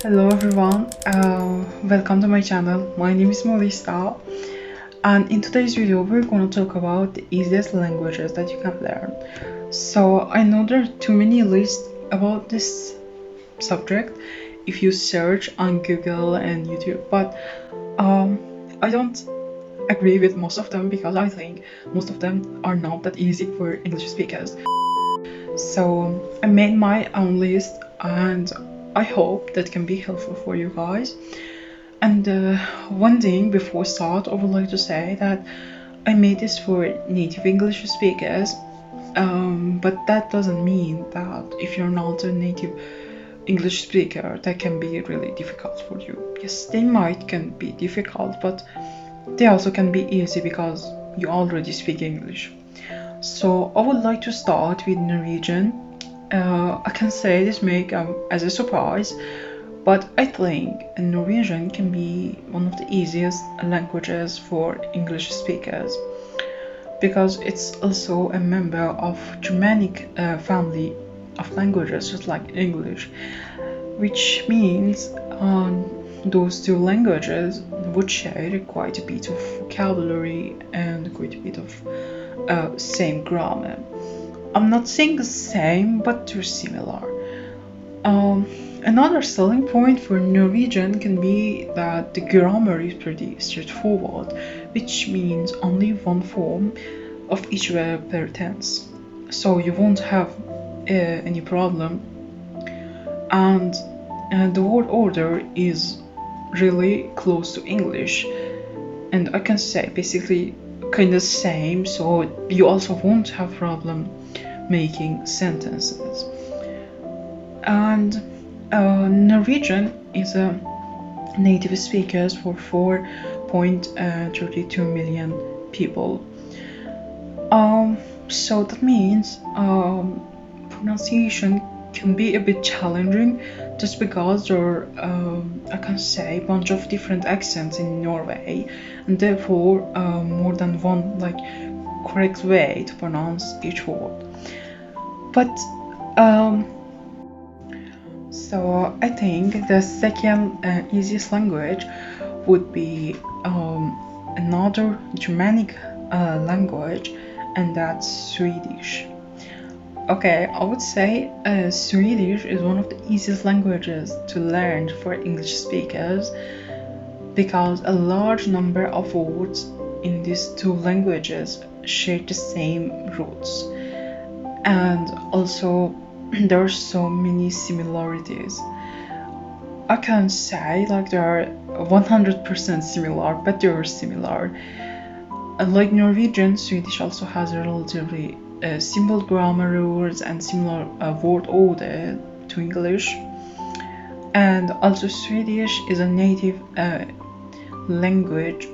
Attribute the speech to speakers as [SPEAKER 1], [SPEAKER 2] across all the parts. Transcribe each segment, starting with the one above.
[SPEAKER 1] Hello everyone, welcome to my channel. My name is Melissa, and in today's video we're going to talk about the easiest languages that you can learn. So I know there are too many lists about this subject if you search on Google and YouTube, but I don't agree with most of them because I think most of them are not that easy for English speakers. So I made my own list and I hope that can be helpful for you guys. And one thing before start, I would like to say that I made this for native English speakers, but that doesn't mean that if you're not a native English speaker, that can be really difficult for you. Yes, they can be difficult, but they also can be easy because you already speak English. So I would like to start with Norwegian. I can say this may come as a surprise, but I think Norwegian can be one of the easiest languages for English speakers because it's also a member of Germanic family of languages, just like English, which means those two languages would share quite a bit of vocabulary and quite a bit of same grammar. I'm not saying the same, but they're similar. Another selling point for Norwegian can be that the grammar is pretty straightforward, which means only one form of each verb per tense. So you won't have any problem. And the word order is really close to English. And I can say basically kind of same, so you also won't have problem making sentences. And Norwegian is a native speakers for 4.32 million people. So that means pronunciation can be a bit challenging just because there are, I can say, a bunch of different accents in Norway, and therefore more than one correct way to pronounce each word. But so I think the second easiest language would be another Germanic language, and that's Swedish. Okay, I would say Swedish is one of the easiest languages to learn for English speakers because a large number of words in these two languages share the same roots, and also there are so many similarities. I can't say they are 100% similar, but they are similar. Like Norwegian, Swedish also has a relatively simple grammar rules and similar word order to English. And also Swedish is a native language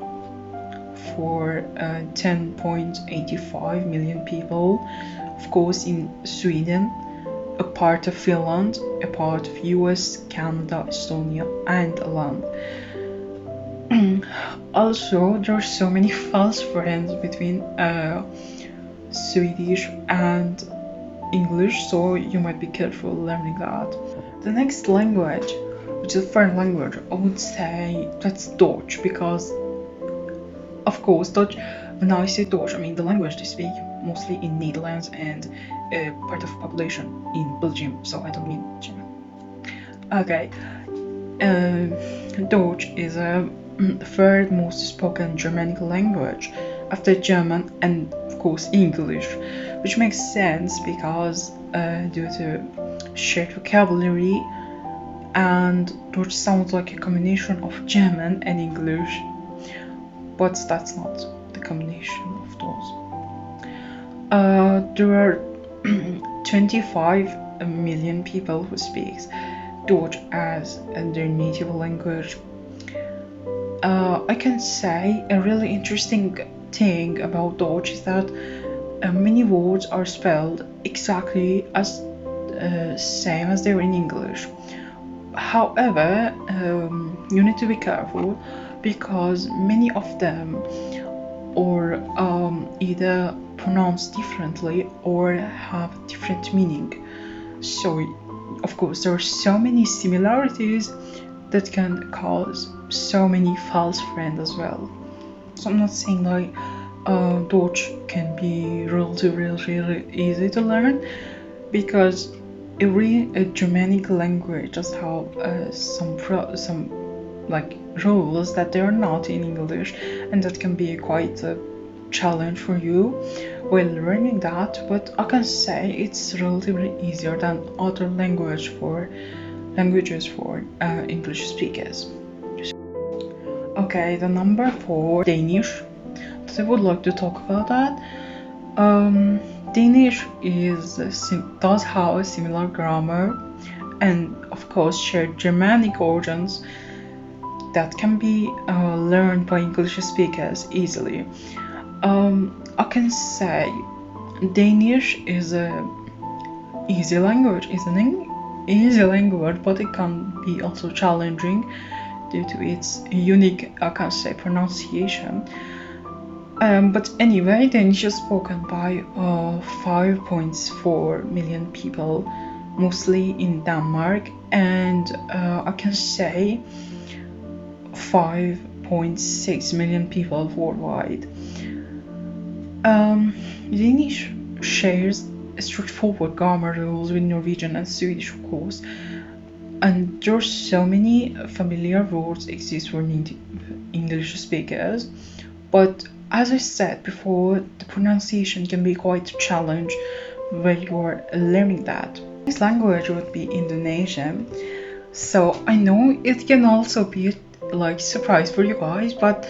[SPEAKER 1] for 10.85 million people, of course in Sweden, a part of Finland, a part of US, Canada, Estonia and Ireland. Also, there are so many false friends between Swedish and English, so you might be careful learning that. The next language, which is a foreign language, I would say that's Dutch, because of course Dutch, when I say Dutch, I mean the language they speak mostly in Netherlands and part of population in Belgium, so I don't mean German. Okay, Dutch is a third most spoken Germanic language after German and of course English, which makes sense because due to shared vocabulary, and Dutch sounds like a combination of German and English, but that's not the combination of those. There are 25 million people who speak Dutch as their native language. I can say a really interesting thing about Dutch is that many words are spelled exactly as same as they're in English. However, you need to be careful because many of them are either pronounced differently or have different meaning. So of course, there are so many similarities that can cause so many false friends as well. So I'm not saying like Dutch can be really easy to learn, because every Germanic language just have some like rules that they are not in English, and that can be quite a challenge for you while learning that. But I can say it's relatively easier than other languages for English speakers. Okay, the number 4, Danish. I would like to talk about that. Danish does have a similar grammar and of course shared Germanic origins that can be learned by English speakers easily. I can say Danish is a easy language, easy language, but it can be also challenging due to its unique, I can say, pronunciation. But anyway, Danish is spoken by 5.4 million people, mostly in Denmark, and I can say 5.6 million people worldwide. Danish shares straightforward grammar rules with Norwegian and Swedish, of course, and there are so many familiar words exist for English speakers, but as I said before, the pronunciation can be quite a challenge when you're learning that. This language would be Indonesian, so I know it can also be like surprise for you guys, but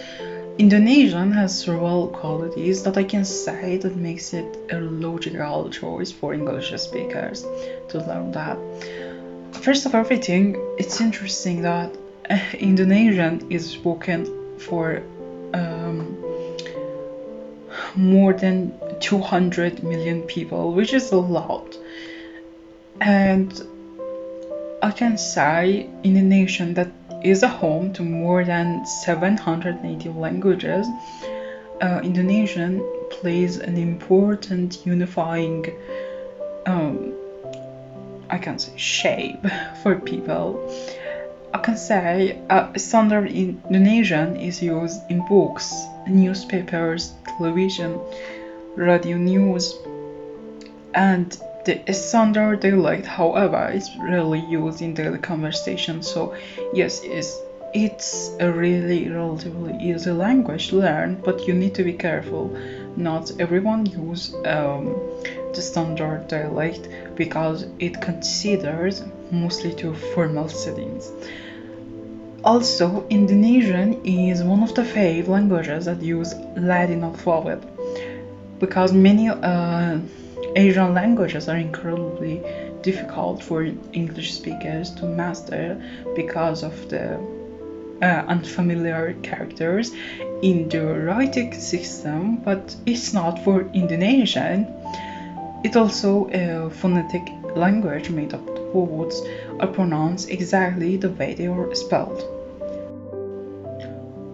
[SPEAKER 1] Indonesian has several qualities that I can say that makes it a logical choice for English speakers to learn that. First of everything, it's interesting that Indonesian is spoken for more than 200 million people, which is a lot. And I can say in a nation that is a home to more than 700 native languages, Indonesian plays an important unifying I can say shape for people. I can say standard Indonesian is used in books, newspapers, television, radio news, and the standard dialect, however, is rarely used in daily conversation. So yes, it's a really relatively easy language to learn, but you need to be careful. Not everyone use the standard dialect because it considers mostly to formal settings. Also, Indonesian is one of the 5 languages that use Latin alphabet, because many Asian languages are incredibly difficult for English speakers to master because of the unfamiliar characters in the writing system, but it's not for Indonesian. It's also a phonetic language made up of words are pronounced exactly the way they are spelled.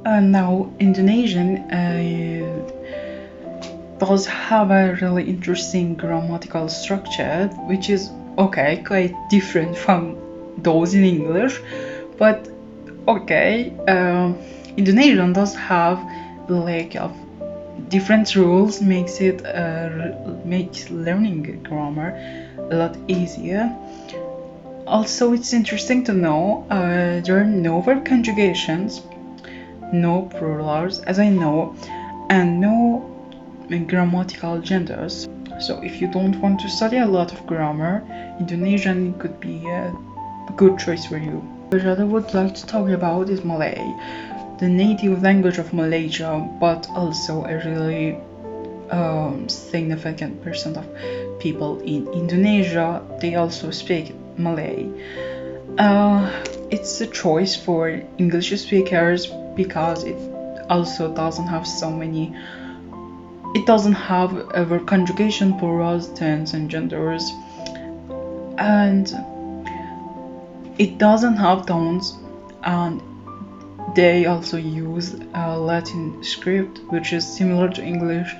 [SPEAKER 1] Now, Indonesian does have a really interesting grammatical structure, which is quite different from those in English, but Indonesian does have like of different rules, makes learning grammar a lot easier. Also, it's interesting to know there are no verb conjugations, no plurals as I know, and no grammatical genders. So if you don't want to study a lot of grammar, Indonesian could be a good choice for you. What I would like to talk about is Malay, the native language of Malaysia, but also a really significant percent of people in Indonesia, they also speak Malay. It's a choice for English speakers because it also doesn't have a verb conjugation, plurals, tense, and genders, and it doesn't have tones, and they also use a Latin script, which is similar to English.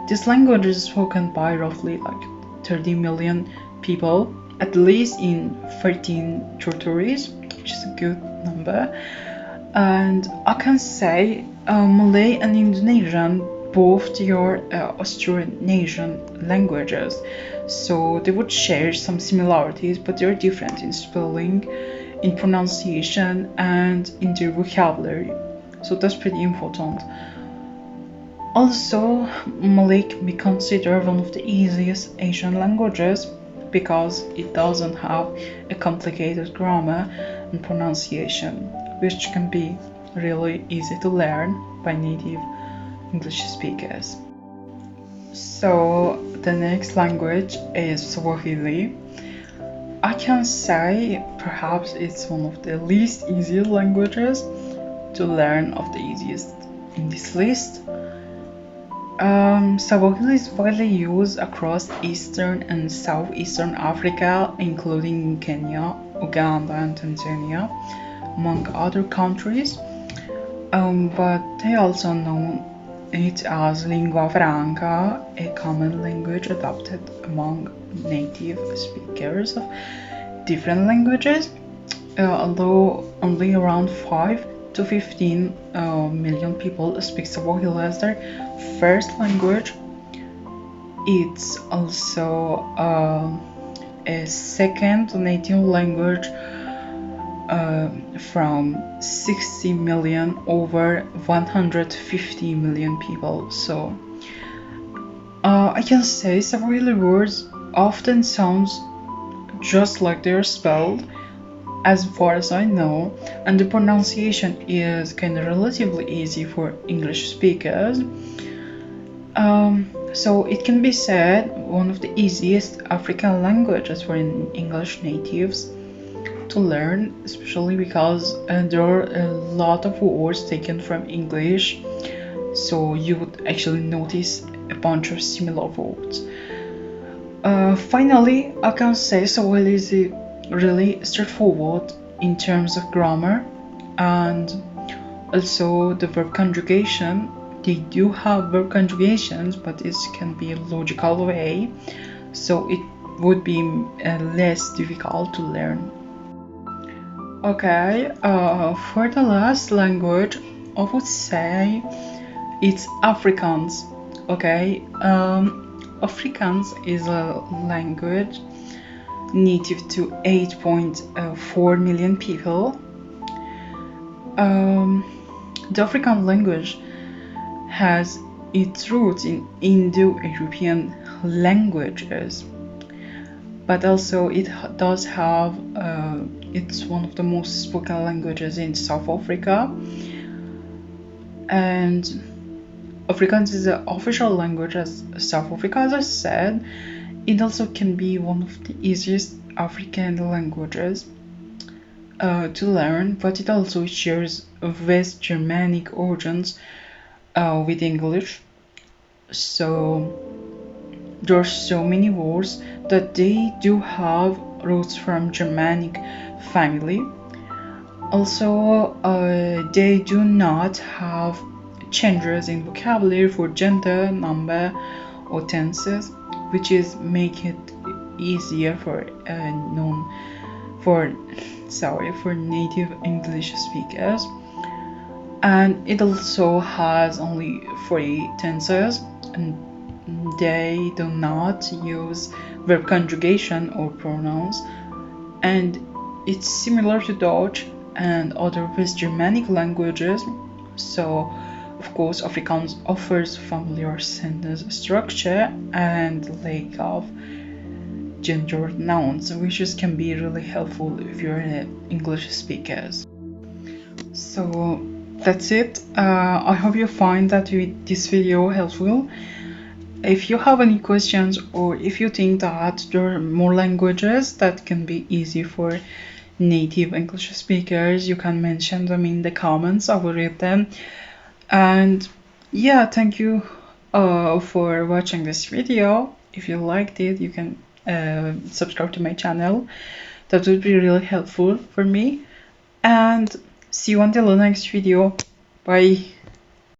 [SPEAKER 1] This language is spoken by roughly like 30 million people at least in 13 territories, which is a good number. And I can say Malay and Indonesian, both your Austronesian languages, so they would share some similarities, but they're different in spelling, in pronunciation, and in their vocabulary. So that's pretty important. Also, Malay can be considered one of the easiest Asian languages because it doesn't have a complicated grammar and pronunciation, which can be really easy to learn by native English speakers. So the next language is Swahili. I can say perhaps it's one of the least easy languages to learn, of the easiest in this list. Swahili is widely used across Eastern and Southeastern Africa, including Kenya, Uganda, and Tanzania, among other countries. But they also know it as lingua franca, a common language adopted among native speakers of different languages. Although only around 5 to 15 million people speak Swahili as their first language, it's also a second native language from 60 million over 150 million people. So I can say Swahili words often sounds just like they're spelled, as far as I know, and the pronunciation is kind of relatively easy for English speakers. So it can be said one of the easiest African languages for English natives to learn, especially because there are a lot of words taken from English, so you would actually notice a bunch of similar words. Finally, I can say Swahili is really straightforward in terms of grammar and also the verb conjugation. They do have verb conjugations, but it can be a logical way, so it would be less difficult to learn. Okay, for the last language, I would say it's Afrikaans. Okay, Afrikaans is a language native to 8.4 million people. The African language has its roots in Indo-European languages, but also it does have it's one of the most spoken languages in South Africa, and Afrikaans is the official language as South Africa, as I said. It also can be one of the easiest African languages to learn, but it also shares West Germanic origins with English. So there are so many words that they do have roots from Germanic family. Also, they do not have changes in vocabulary for gender, number, or tenses, which is make it easier for native English speakers. And it also has only 3 tenses, and they do not use verb conjugation or pronouns, and it's similar to Dutch and other West Germanic languages. So of course Afrikaans offers familiar sentence structure and lack of gendered nouns, which can be really helpful if you're an English speaker. So that's it. I hope you find that this video helpful. If you have any questions, or if you think that there are more languages that can be easy for native English speakers, you can mention them in the comments. I will read them. And yeah, thank you for watching this video. If you liked it, you can subscribe to my channel. That would be really helpful for me. And see you until the next video. Bye.